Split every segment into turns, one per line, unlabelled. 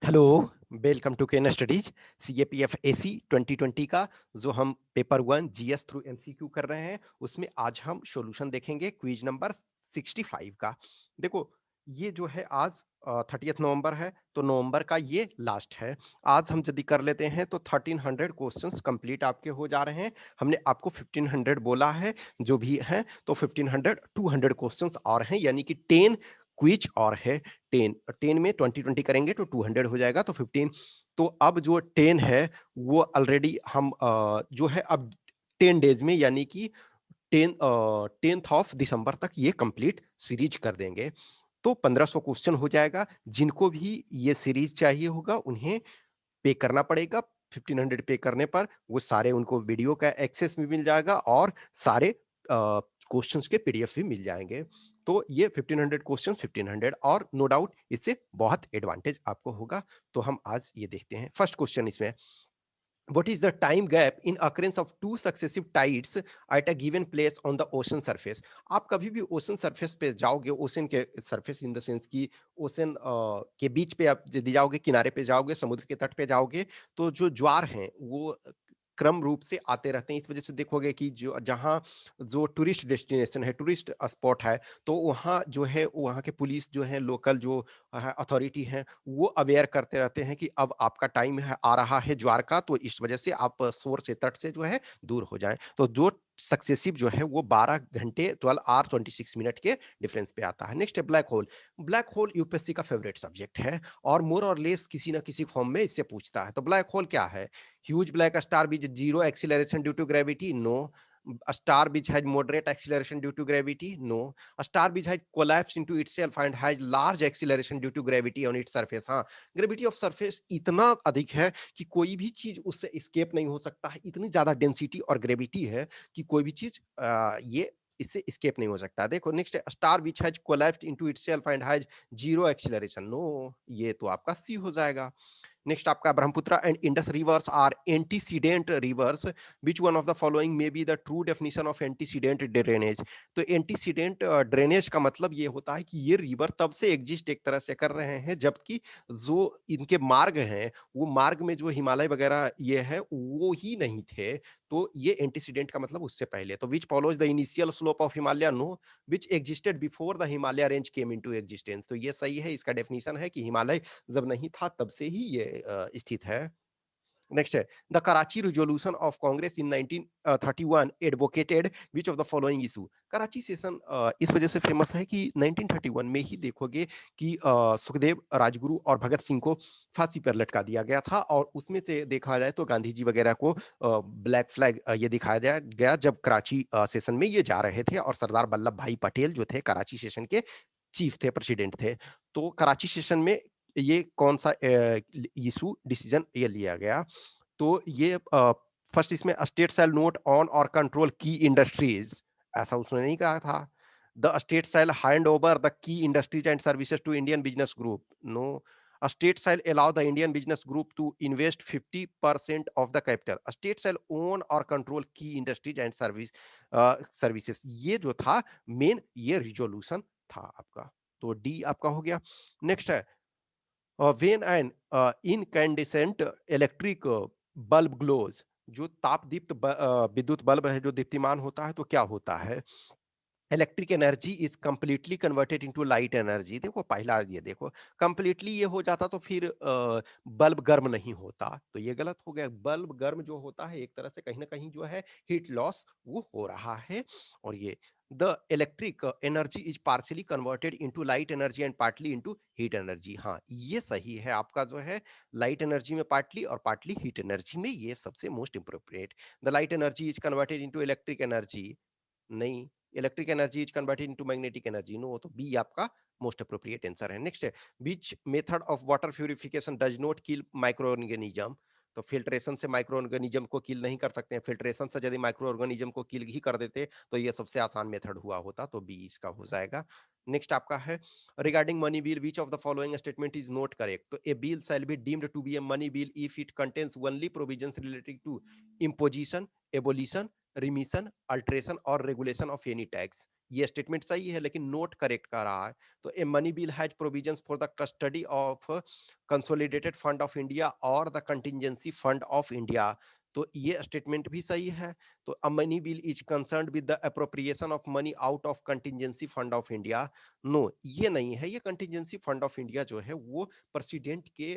Hello, welcome to Ken studies. CAPF AC 2020 का जो हम paper one GS through MCQ कर रहे हैं, उसमें आज हम सॉल्यूशन देखेंगे क्विज नंबर 65 का। देखो, ये जो है आज 30 नवंबर है, तो नवंबर का ये लास्ट है। आज हम यदि कर लेते हैं तो 1300 क्वेश्चंस कंप्लीट आपके हो जा रहे हैं। हमने आपको 1500 बोला है, जो भी है तो 1500 200 क्वेश्चंस और हैं, यानी कि 10 क्विज और है। 10 में 20 करेंगे तो 200 हो जाएगा, तो 15। तो अब जो 10 है वो ऑलरेडी हम जो है अब 10 डेज में, यानी कि 10th ऑफ दिसंबर तक ये कंप्लीट सीरीज कर देंगे। तो 1500 क्वेश्चन हो जाएगा। जिनको भी ये सीरीज चाहिए होगा उन्हें पे करना पड़ेगा। 1500 पे करने पर वो सारे उनको वीडियो का एक्सेस भी मिल जाएगा और सारे क्वेश्चंस के पीडीएफ भी मिल जाएंगे। तो ये 1500 क्वेश्चन 1500, और नो डाउट इससे बहुत एडवांटेज आपको होगा। तो हम आज ये देखते हैं फर्स्ट क्वेश्चन इसमें। What is the time gap in occurrence of two successive tides at a given place on the ocean surface? आप कभी भी ओशन सरफेस पे जाओगे, ओशन के सरफेस इन द सेंस कि ओशन के बीच पे आप यदि जाओगे, किनारे पे जाओगे, समुद्र के तट पे जाओगे, तो जो ज्वार हैं वो क्रम रूप से आते रहते हैं। इस वजह से देखोगे कि जो जहाँ जो टूरिस्ट डेस्टिनेशन है, टूरिस्ट स्पॉट है, तो वहाँ जो है वहाँ के पुलिस जो है, लोकल जो अथॉरिटी है, वो अवेयर करते रहते हैं कि अब आपका टाइम है आ रहा है ज्वार का, तो इस वजह से आप शोर से तट से जो है दूर हो जाएं। तो जो सक्सेसिव जो है वो 12 घंटे 12 आवर 26 मिनट के डिफरेंस पे आता है। नेक्स्ट है black hole. Black hole UPSC का फेवरेट सब्जेक्ट है और मोर और लेस किसी ना किसी फॉर्म में इससे पूछता है। तो ब्लैक होल क्या है? Huge black star with zero acceleration due to gravity? No. A star which has moderate acceleration due to gravity? No. A star which has collapsed into itself and has large acceleration due to gravity on its surface? हाँ, gravity of surface इतना अधिक है कि कोई भी चीज उससे escape नहीं हो सकता है। इतनी ज्यादा डेंसिटी और ग्रेविटी है कि कोई भी चीज ये इससे escape नहीं हो सकता। देखो नेक्स्ट है star which has collapsed into itself and has zero acceleration. No, ये तो आपका सी हो जाएगा। नेक्स्ट आपका Brahmaputra and Indus rivers are antecedent rivers. Which one of the following may be the true definition of antecedent drainage? तो antecedent drainage का मतलब ये होता है कि ये रिवर तब से एग्जिस्ट एक तरह से कर रहे हैं जबकि जो इनके मार्ग हैं, वो मार्ग में जो हिमालय वगैरह ये है वो ही नहीं थे। तो ये एंटीसीडेंट का मतलब उससे पहले। तो which follows the initial slope of Himalaya? No. Which existed before the Himalaya range came into existence? तो ये सही है। इसका डेफिनेशन है कि हिमालय जब नहीं था तब से ही ये स्थित है। नेक्स्ट है the Karachi resolution of Congress in 1931 advocated which of the following issue? Karachi session इस वजह से फेमस है कि 1931 में ही देखोगे कि सुखदेव राजगुरु और भगत सिंह को फांसी पर लटका दिया गया था, और उसमें से देखा जाए तो गांधी जी वगैरह को ब्लैक फ्लैग ये दिखाया गया जब कराची सेशन में ये जा रहे थे, और सरदार वल्लभ भाई पटेल जो थे कराची सेशन के चीफ थे, प्रेसिडेंट थे। तो कराची सेशन में ये कौन सा इशू डिसीजन ये लिया गया? तो ये फर्स्ट इसमें state shall not own or control key industries, ऐसा उसने नहीं कहा था। The state shall hand over the key industries and services to Indian business group? No. A state shall allow the Indian business group to invest 50% of the capital. A state shall own or control key industries and services. ये जो था main ये resolution था आपका। तो D आपका हो गया। नेक्स्ट है when an incandescent electric bulb glows, जो ताप दीप्त विद्युत बल्ब है जो दीप्तिमान होता है तो क्या होता है? Electric energy is completely converted into light energy. देखो पहला ये देखो, कंप्लीटली ये हो जाता तो फिर बल्ब गर्म नहीं होता, तो ये गलत हो गया। बल्ब गर्म जो होता है एक तरह से कहीं ना कहीं जो है हीट लॉस वो हो रहा है। और ये the electric energy is partially converted into light energy and partly into heat energy. हाँ, ये सही है आपका जो है, लाइट एनर्जी में पार्टली और पार्टली हीट एनर्जी में, ये सबसे most inappropriate. The light energy is converted into electric energy, नहीं। Electric energy is converted into magnetic energy, no. तो बी आपका मोस्ट अप्रोप्रिएट आंसर है। नेक्स्ट है which method of water purification does not kill micro organism? तो filtration से micro organism को किल नहीं कर सकते हैं। फिल्ट्रेशन से यदि माइक्रो ऑर्गेनिज्म को किल ही कर देते तो ये सबसे आसान मेथड हुआ होता, तो बी इसका हो जाएगा। नेक्स्ट आपका है regarding money bill which of the following statement is not correct? तो a bill shall be deemed to be a money bill if it contains only provisions related to imposition, abolition, remission, alteration और regulation of any tax. ये statement सही है लेकिन not correct कर रहा है। तो a money bill has provisions for the custody of consolidated fund of India और the contingency fund of India. तो ये स्टेटमेंट भी सही है। तो a money bill is concerned with the appropriation of money out of contingency fund of India. No, ये नहीं है। ये कंटिजेंसी फंड ऑफ इंडिया जो है वो प्रेसिडेंट के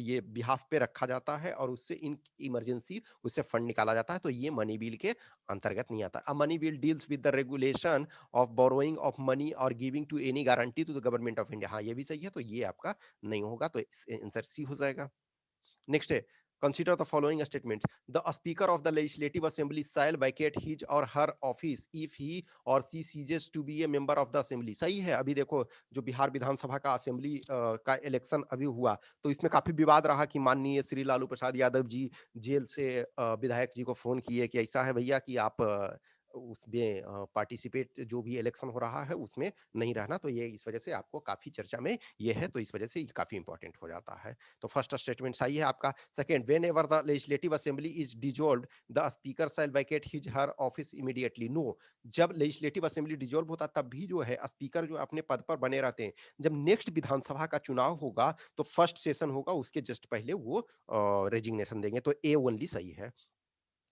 ये बिहाफ पे रखा जाता है और उससे इन इमरजेंसी उससे फंड निकाला जाता है। तो ये मनी बिल के अंतर्गत नहीं आता। A money bill deals with the regulation of borrowing of money और giving to any guarantee to the government of India. हाँ, ये भी सही है। तो ये आपका नहीं होगा, तो आंसर सी हो जाएगा। नेक्स्ट है, consider the following statements. The speaker of the legislative assembly shall vacate his or her office if he or she ceases to be a member of the assembly। सही है। अभी देखो, जो बिहार विधानसभा का assembly का इलेक्शन अभी हुआ, तो इसमें काफी विवाद रहा कि माननीय श्री लालू प्रसाद यादव जी जेल से विधायक जी को फोन किए कि ऐसा है भैया कि आप उसमें पार्टिसिपेट, जो भी इलेक्शन हो रहा है उसमें नहीं रहना। तो ये इस वजह से आपको काफी चर्चा में ये है, तो इस वजह से ये काफी इंपॉर्टेंट हो जाता है। तो फर्स्ट स्टेटमेंट सही है आपका। Second, whenever the legislative assembly is dissolve the speaker shall vacate his her office immediately. No, जब लेजिस्लेटिव असेंबली डिजोल्व होता तब भी जो है स्पीकर जो अपने पद पर बने रहते हैं। जब नेक्स्ट विधानसभा का चुनाव होगा तो फर्स्ट सेशन होगा, उसके जस्ट पहले वो रेजिग्नेशन देंगे। तो ए ओनली सही है।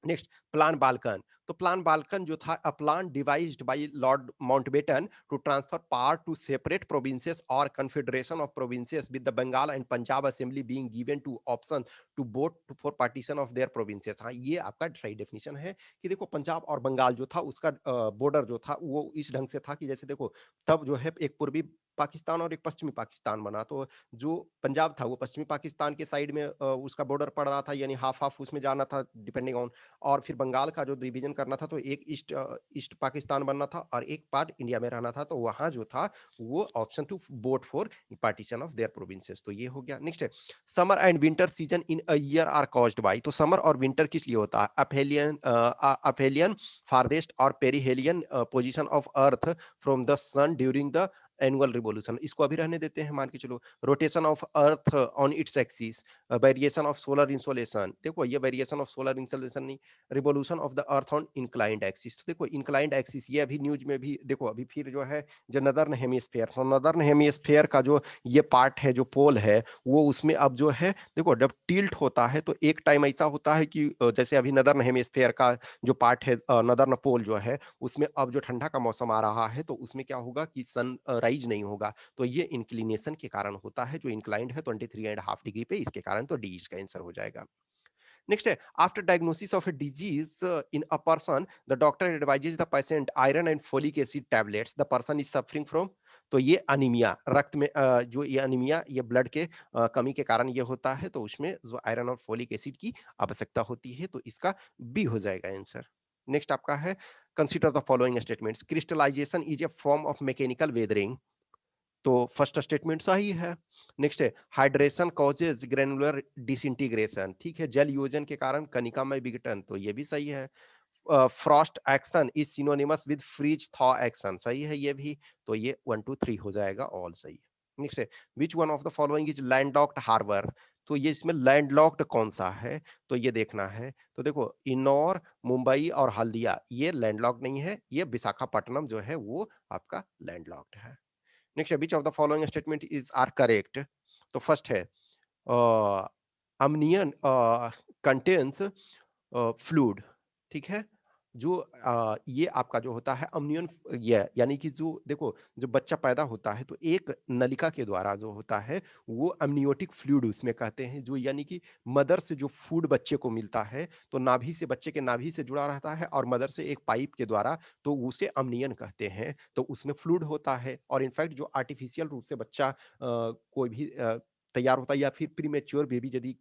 Next, plan Balkan. तो प्लान बाल्कन जो था, a plan devised by Lord Mountbatten to transfer power to separate provinces और confederation of provinces with the Bengal and Punjab assembly being given to option to vote for partition of their provinces. हाँ, ये आपका सही definition है कि देखो, पंजाब और बंगाल जो था उसका बॉर्डर जो था वो इस ढंग से था कि जैसे देखो, तब जो है एक पूर्वी पाकिस्तान और एक पश्चिमी पाकिस्तान बना। तो जो पंजाब था वो पश्चिमी पाकिस्तान के साइड में उसका बॉर्डर पड़ रहा था, यानी हाफ हाफ उसमें जाना था डिपेंडिंग ऑन। और फिर बंगाल का जो डिवीजन करना था तो एक ईस्ट ईस्ट पाकिस्तान बनना था और एक पार्ट इंडिया में रहना था। तो वहां जो था वो option to vote for partition of their provinces. तो ये हो गया। नेक्स्ट है, summer and winter season in a year are caused by. तो समर और विंटर किस लिए होता है? अपेलियन फारदेस्ट और perihelion position of earth from the sun during the annual revolution. इसको अभी रहने देते हैं, मान के चलो। Rotation of earth on its axis, variation of solar insolation. देखो, ये वेरिएशन ऑफ सोलर इंसोलेशन नहीं, revolution of the earth on inclined axis. तो देखो, इंक्लाइंड एक्सिस ये अभी न्यूज में भी देखो, अभी फिर जो है जो नदर्न हेमिस्फेयर, तो नदर्न हेमिस्फेयर का जो ये पार्ट है, जो पोल है, वो उसमें अब जो है देखो, जब टिल्ट होता है तो एक टाइम ऐसा होता है कि जैसे अभी नदर्न हेमिस्फेयर का जो पार्ट है, नदर्न पोल जो है, उसमें अब जो ठंडा का मौसम आ रहा है तो उसमें क्या होगा कि सन राइज नहीं होगा। तो ये इंक्लिनेशन के कारण होता है, जो इंक्लाइंड है 23.5 डिग्री पे, इसके कारण। तो डी इसका आंसर हो जाएगा। नेक्स्ट है, after diagnosis of a disease in a person the doctor advises the patient iron and folic acid tablets, the person is suffering from. तो ये अनीमिया, रक्त में जो ये अनीमिया, ये ब्लड के कमी के कारण ये होता है। तो उसमें जो आयरन और फोलिक एसिड की आवश्यकता होती है। तो इसका बी हो जाएगा आंसर। नेक्स्ट आपका है, consider the following statements. Crystallization is a form of mechanical weathering. तो फर्स्ट स्टेटमेंट सही है। नेक्स्ट है, हाइड्रेशन कॉजेज ग्रेनुलर डिसइंटीग्रेशन। ठीक है, जल योजन के कारण कनिका में विघटन। तो ये भी सही है। Frost action is synonymous with freeze thaw action. सही है ये भी। तो ये 1 2 3 हो जाएगा, ऑल सही है। नेक्स्ट है, which one of the following is landlocked harbour. तो ये इसमें लैंडलॉक्ड कौन सा है? तो ये देखना है। तो देखो, इन्नौर, मुंबई और हल्दिया ये लैंडलॉक्ड नहीं है, ये विशाखापट्टनम जो है वो आपका लैंडलॉक्ड है। नेक्स्ट है, which of the following statement is are correct. तो फर्स्ट है, अमनियन कंटेन्स फ्लूड। ठीक है, जो ये आपका जो होता है अमनियन, ये यानी कि जो देखो, जब बच्चा पैदा होता है तो एक नलिका के द्वारा जो होता है वो अमनियोटिक फ्लूइड उसमें कहते हैं, जो यानी कि मदर से जो फूड बच्चे को मिलता है तो नाभि से, बच्चे के नाभि से जुड़ा रहता है और मदर से एक पाइप के द्वारा, तो उसे अमनियन कहते हैं। तो उसमें फ्लूइड होता है। और इनफैक्ट जो आर्टिफिशियल रूप से बच्चा कोई भी तैयार होता है या फिर प्रीमेच्योर बेबी यदि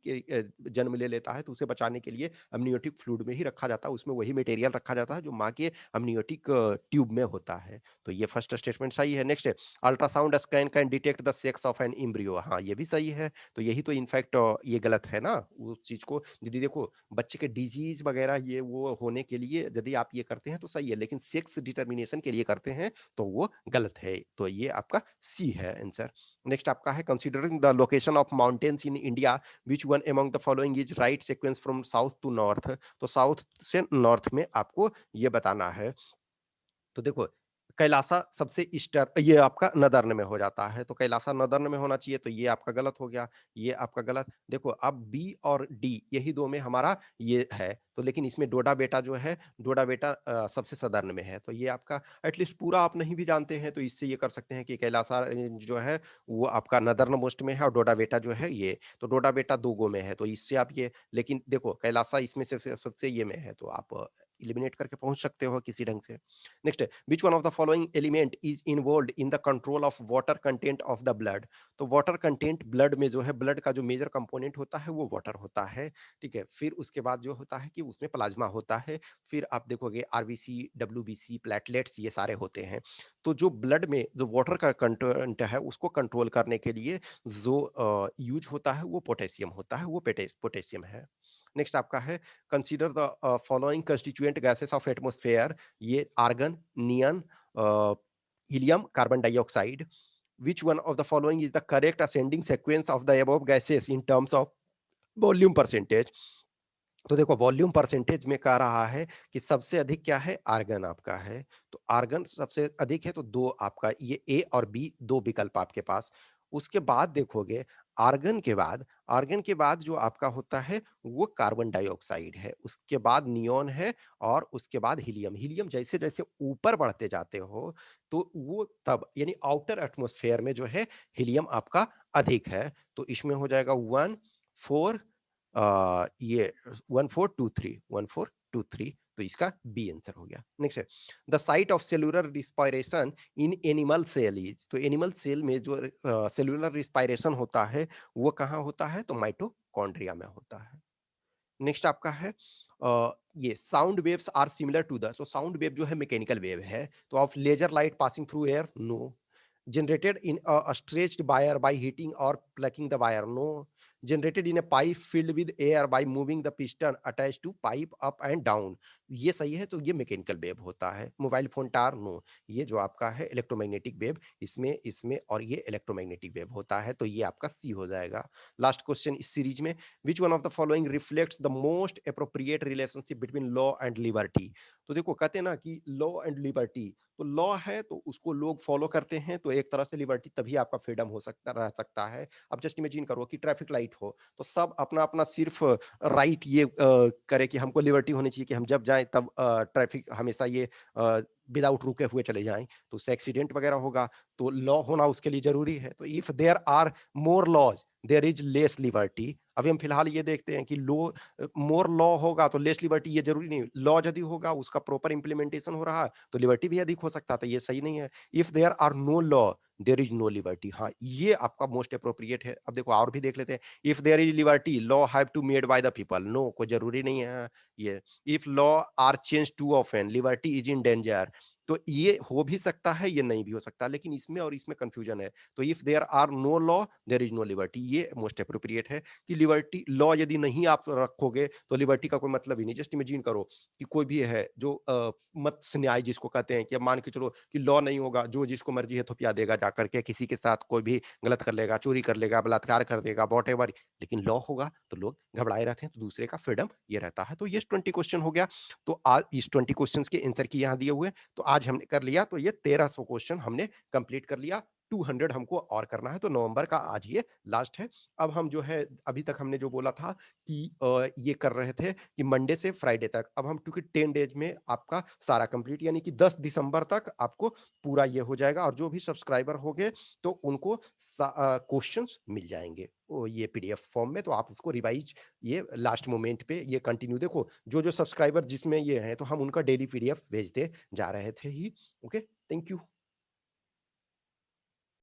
जन्म ले लेता है तो उसे बचाने के लिए अमनियोटिक फ्लूइड में ही रखा जाता है, उसमें वही मटेरियल रखा जाता है जो माँ के अमनियोटिक ट्यूब में होता है। तो ये फर्स्ट स्टेटमेंट सही है। नेक्स्ट है, ultrasound scan can detect the sex of an embryo. हाँ, ये भी सही है। तो यही तो इनफैक्ट ये गलत है ना उस चीज को, यदि देखो बच्चे के डिजीज वगैरह ये वो होने के लिए यदि आप ये करते हैं तो सही है, लेकिन सेक्स डिटर्मिनेशन के लिए करते हैं तो वो गलत है। तो ये आपका सी है आंसर। नेक्स्ट आपका है, considering the location of mountains in India which one among the following is right sequence from south to north. तो साउथ से नॉर्थ में आपको ये बताना है। तो देखो, कैलासा सबसे ईस्टर ये आपका नदर्न में हो जाता है, तो कैलासा नदर्न में होना चाहिए, तो ये आपका गलत हो गया, ये आपका गलत। देखो अब बी और डी यही 2 में हमारा ये है, तो लेकिन इसमें डोडा बेटा जो है, डोडा बेटा सबसे सदर्न में है, तो ये आपका एटलीस्ट पूरा आप नहीं भी जानते हैं, तो इससे ये कर सकते हैं कि कैलासा जो है, वो आपका नदर्न मोस्ट में है और डोडा बेटा जो है ये, तो डोडा बेटा 2 गो में है, तो इससे आप ये लेकिन देखो कैलासा इसमें से सबसे ये में है, तो आप एलिमिनेट करके पहुँच सकते हो किसी ढंग से। नेक्स्ट है, which one of the following element is involved in the control of water content of the blood? तो वाटर कंटेंट ब्लड में जो है, ब्लड का जो मेजर कंपोनेंट होता है वो वाटर होता है, ठीक है। फिर उसके बाद जो होता है कि उसमें प्लाज्मा होता है, फिर आप देखोगे आरबीसी, डब्ल्यूबीसी, प्लेटलेट्स ये सारे होते हैं। तो जो ब्लड में जो वाटर का कंटेंट है उसको कंट्रोल करने के लिए जो यूज होता है वो पोटेशियम होता है, वो पोटेशियम है। नेक्स्ट आपका है, consider the following constituent gases of atmosphere, ये argon, neon, helium, carbon dioxide. Which one of the following is the correct ascending sequence of the above gases in terms of volume percentage? तो देखो volume percentage में कह रहा है कि सबसे अधिक क्या है, आर्गन आपका है, तो आर्गन सबसे अधिक है, तो दो आपका ये ए और बी दो विकल्प आपके पास। उसके बाद देखोगे आर्गन के बाद जो आपका होता है वो कार्बन डाइऑक्साइड है, उसके बाद नियोन है और उसके बाद हीलियम। हीलियम जैसे जैसे ऊपर बढ़ते जाते हो तो वो तब यानी आउटर एटमॉस्फेयर में जो है हीलियम आपका अधिक है, तो इसमें हो जाएगा 1 4 ये 1423 तो इसका बी आंसर हो गया। नेक्स्ट है, the site of cellular respiration in animal cell is, तो एनिमल सेल में जो सेलुलर रिस्पायरेशन होता है वो कहाँ होता है, तो माइटोकॉन्ड्रिया में होता है। नेक्स्ट आपका है ये sound waves are similar to the, तो साउंड वेव जो है मैकेनिकल वेव है, तो of laser light passing through air, no. Generated in a stretched wire by heating और plucking the wire, no. Generated in a pipe filled with air by moving the piston attached to pipe up and down, ये सही है, तो ये mechanical wave होता है। Mobile phone tower, no. ये जो आपका है इलेक्ट्रोमैग्नेटिक वेव, इसमें इसमें और ये इलेक्ट्रोमैग्नेटिक वेव होता है, तो ये आपका सी हो जाएगा। लास्ट क्वेश्चन इस सीरीज में, विच one of the following reflects the most appropriate relationship between law and liberty? तो देखो कहते हैं ना कि लॉ एंड लिबर्टी, तो लॉ है तो उसको लोग फॉलो करते हैं, तो एक तरह से लिबर्टी तभी आपका फ्रीडम हो सकता रह सकता है। अब जस्ट इमेजिन करो कि ट्रैफिक लाइट हो, तो सब अपना अपना सिर्फ राइट ये करे कि हमको लिबर्टी होनी चाहिए कि हम जब जाएं तब ट्रैफिक हमेशा ये विदाउट रुके हुए चले जाएं, तो उससे एक्सीडेंट वगैरह होगा, तो लॉ होना उसके लिए जरूरी है। तो if there are more laws there is less liberty. अभी हम फिलहाल ये देखते हैं कि लो मोर लॉ होगा तो लेस लिबर्टी, ये जरूरी नहीं। लॉ यदि होगा उसका प्रॉपर इंप्लीमेंटेशन हो रहा है तो लिबर्टी भी अधिक हो सकता है, तो ये सही नहीं है। If there are no law there is no liberty, हाँ ये आपका मोस्ट अप्रोप्रिएट है। अब देखो और भी देख लेते हैं, if there is liberty law have to made by the people, no कोई जरूरी नहीं है ये। If law are change too often liberty is in danger, तो ये हो भी सकता है ये नहीं भी हो सकता, लेकिन इसमें और इसमें कंफ्यूजन है। तो if there are no law there is no liberty, ये मोस्ट अप्रोप्रिएट है कि लिबर्टी लॉ यदि नहीं आप रखोगे तो लिबर्टी का कोई मतलब ही नहीं। जस्ट इमेजिन करो कि कोई भी है जो मत न्याय जिसको कहते हैं, कि अब मान के चलो कि लॉ नहीं होगा, जो जिसको मर्जी है थोपिया देगा जा करके, किसी के साथ कोई भी गलत कर लेगा, चोरी कर लेगा, बलात्कार कर देगा, वॉट एवर। लेकिन लॉ होगा तो लोग घबराए रहते हैं, तो दूसरे का फ्रीडम ये रहता है। तो ये 20 क्वेश्चन हो गया। तो आज इस 20 क्वेश्चन के आंसर की यहाँ दिए हुए, तो आज हमने कर लिया, तो ये 1300 क्वेश्चन हमने कंप्लीट कर लिया। 200 हमको और करना है, तो नवंबर का आज ये लास्ट है। अब हम जो है अभी तक हमने जो बोला था कि ये कर रहे थे कि मंडे से फ्राइडे तक, अब हम क्योंकि 10 डेज में आपका सारा कंप्लीट, यानी कि 10 दिसंबर तक आपको पूरा ये हो जाएगा, और जो भी सब्सक्राइबर हो गए तो उनको क्वेश्चंस मिल जाएंगे वो ये पीडीएफ फॉर्म में, तो आप उसको रिवाइज ये लास्ट मोमेंट पे ये कंटिन्यू देखो, जो जो सब्सक्राइबर जिसमें ये हैं तो हम उनका डेली पीडीएफ भेजते जा रहे थे ही। Okay, thank you.